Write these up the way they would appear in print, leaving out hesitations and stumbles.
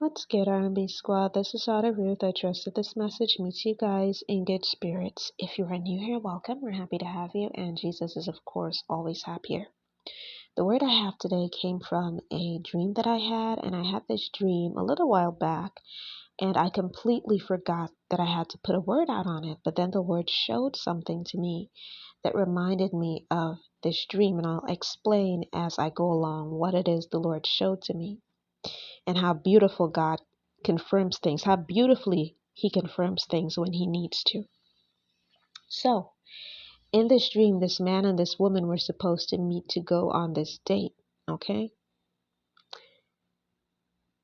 What's good, R&B Squad? This is Autumn Ruth. I trust that this message meets you guys in good spirits. If you are new here, welcome. We're happy to have you, and Jesus is, of course, always happier. The word I have today came from a dream that I had, and I had this dream a little while back, and I completely forgot that I had to put a word out on it. But then the Lord showed something to me that reminded me of this dream, and I'll explain as I go along what it is the Lord showed to me, and how beautiful God confirms things, how beautifully He confirms things when He needs to. So, in this dream, this man and this woman were supposed to meet to go on this date, okay?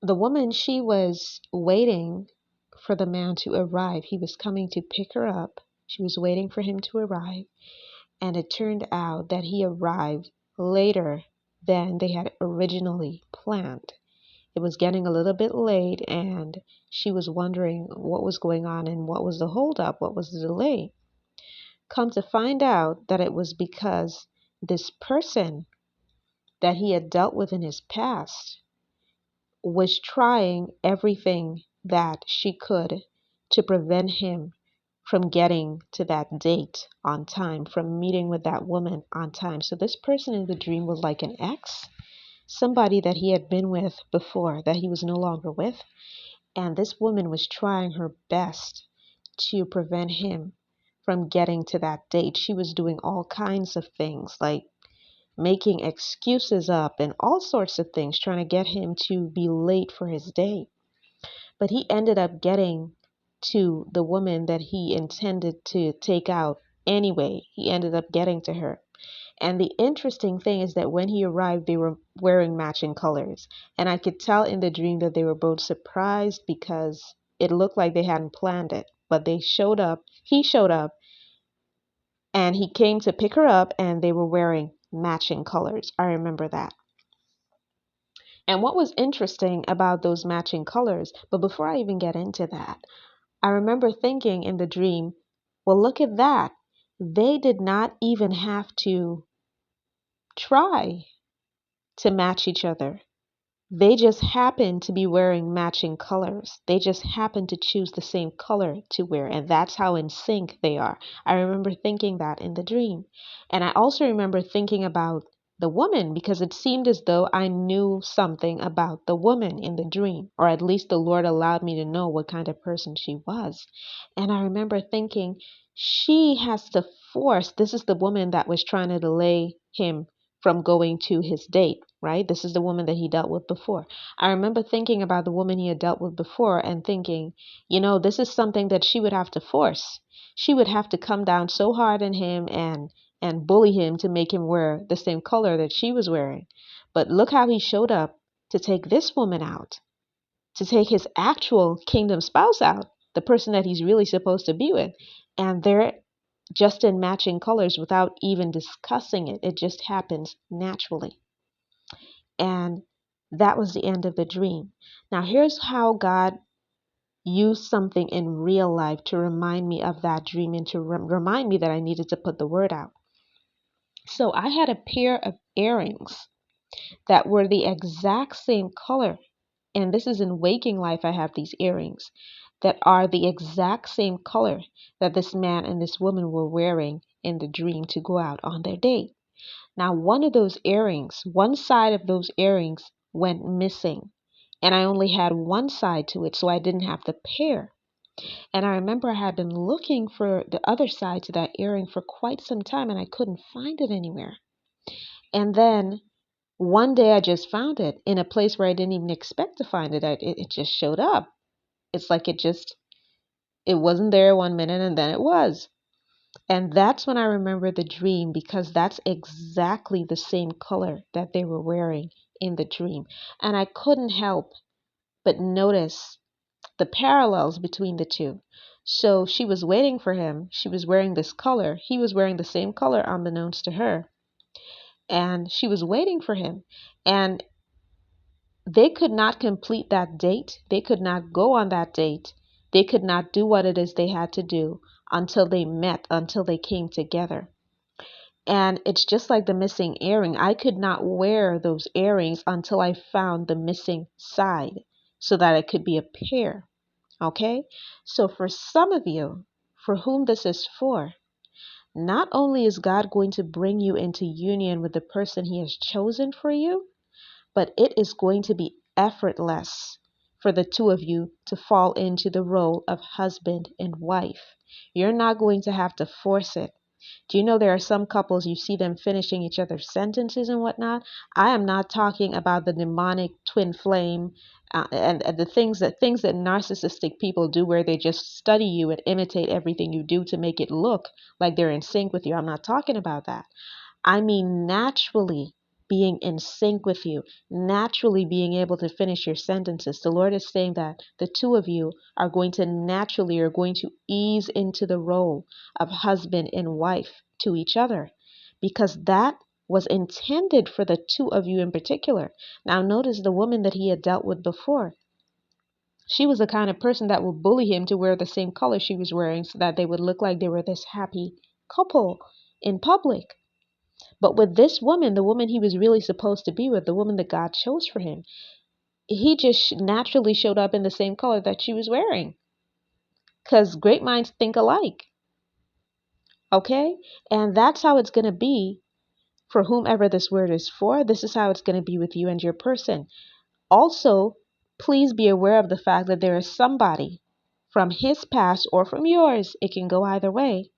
The woman, she was waiting for the man to arrive. He was coming to pick her up. She was waiting for him to arrive, and it turned out that he arrived later than they had originally planned. It was getting a little bit late, and she was wondering what was going on and what was the holdup, what was the delay. Come to find out that it was because this person that he had dealt with in his past was trying everything that she could to prevent him from getting to that date on time, from meeting with that woman on time. So this person in the dream was like an ex, somebody that he had been with before that he was no longer with. And this woman was trying her best to prevent him from getting to that date. She was doing all kinds of things, like making excuses up and all sorts of things, trying to get him to be late for his date. But he ended up getting to the woman that he intended to take out anyway. He ended up getting to her. And the interesting thing is that when he arrived, they were wearing matching colors. And I could tell in the dream that they were both surprised because it looked like they hadn't planned it. But they showed up, he showed up, and he came to pick her up, and they were wearing matching colors. I remember that. And what was interesting about those matching colors, but before I even get into that, I remember thinking in the dream, well, look at that. They did not even have to try to match each other. They just happened to be wearing matching colors. They just happened to choose the same color to wear, and that's how in sync they are. I remember thinking that in the dream. And I also remember thinking about the woman, because it seemed as though I knew something about the woman in the dream, or at least the Lord allowed me to know what kind of person she was. And I remember thinking, she has the force. This is the woman that was trying to delay him from going to his date, right? This is the woman that he dealt with before. I remember thinking about the woman he had dealt with before and thinking, this is something that she would have to force. She would have to come down so hard on him and bully him to make him wear the same color that she was wearing. But look how he showed up to take this woman out, to take his actual kingdom spouse out, the person that he's really supposed to be with. And they're just in matching colors without even discussing it. It just happens naturally. And that was the end of the dream. Now, here's how God used something in real life to remind me of that dream and to remind me that I needed to put the word out. So I had a pair of earrings that were the exact same color. And this is in waking life, I have these earrings that are the exact same color that this man and this woman were wearing in the dream to go out on their date. Now, one of those earrings, one side of those earrings went missing, and I only had one side to it, so I didn't have the pair. And I remember I had been looking for the other side to that earring for quite some time, and I couldn't find it anywhere. And then one day I just found it in a place where I didn't even expect to find it. It just showed up. It's like it wasn't there 1 minute and then it was. And that's when I remember the dream, because that's exactly the same color that they were wearing in the dream. And I couldn't help but notice the parallels between the two. So she was waiting for him. She was wearing this color. He was wearing the same color unbeknownst to her. And she was waiting for him. And they could not complete that date. They could not go on that date. They could not do what it is they had to do until they met, until they came together. And it's just like the missing earring. I could not wear those earrings until I found the missing side. so that it could be a pair. Okay? So for some of you, for whom this is for, not only is God going to bring you into union with the person he has chosen for you, but it is going to be effortless for the two of you to fall into the role of husband and wife. You're not going to have to force it. Do you know there are some couples you see them finishing each other's sentences and whatnot? I am not talking about the demonic twin flame and the things that narcissistic people do, where they just study you and imitate everything you do to make it look like they're in sync with you. I'm not talking about that. I mean, naturally being in sync with you, naturally being able to finish your sentences. The Lord is saying that the two of you are going to ease into the role of husband and wife to each other, because that was intended for the two of you in particular. Now, notice the woman that he had dealt with before. She was the kind of person that would bully him to wear the same color she was wearing so that they would look like they were this happy couple in public. But with this woman, the woman he was really supposed to be with, the woman that God chose for him, he just naturally showed up in the same color that she was wearing. Because great minds think alike. Okay? And that's how it's going to be for whomever this word is for. This is how it's going to be with you and your person. Also, please be aware of the fact that there is somebody from his past or from yours. It can go either way.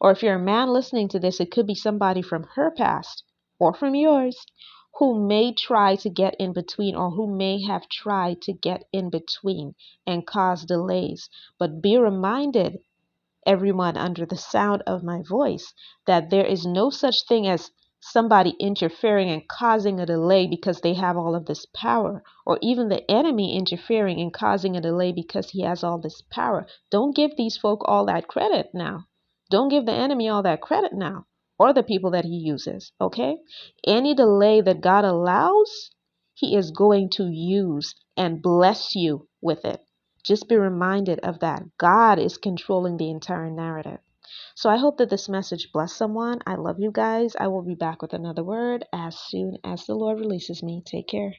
Or if you're a man listening to this, it could be somebody from her past or from yours who may try to get in between, or who may have tried to get in between and cause delays. But be reminded, everyone under the sound of my voice, that there is no such thing as somebody interfering and causing a delay because they have all of this power, or even the enemy interfering and causing a delay because he has all this power. Don't give these folk all that credit now. Don't give the enemy all that credit now, or the people that he uses, okay? Any delay that God allows, he is going to use and bless you with it. Just be reminded of that. God is controlling the entire narrative. So I hope that this message blessed someone. I love you guys. I will be back with another word as soon as the Lord releases me. Take care.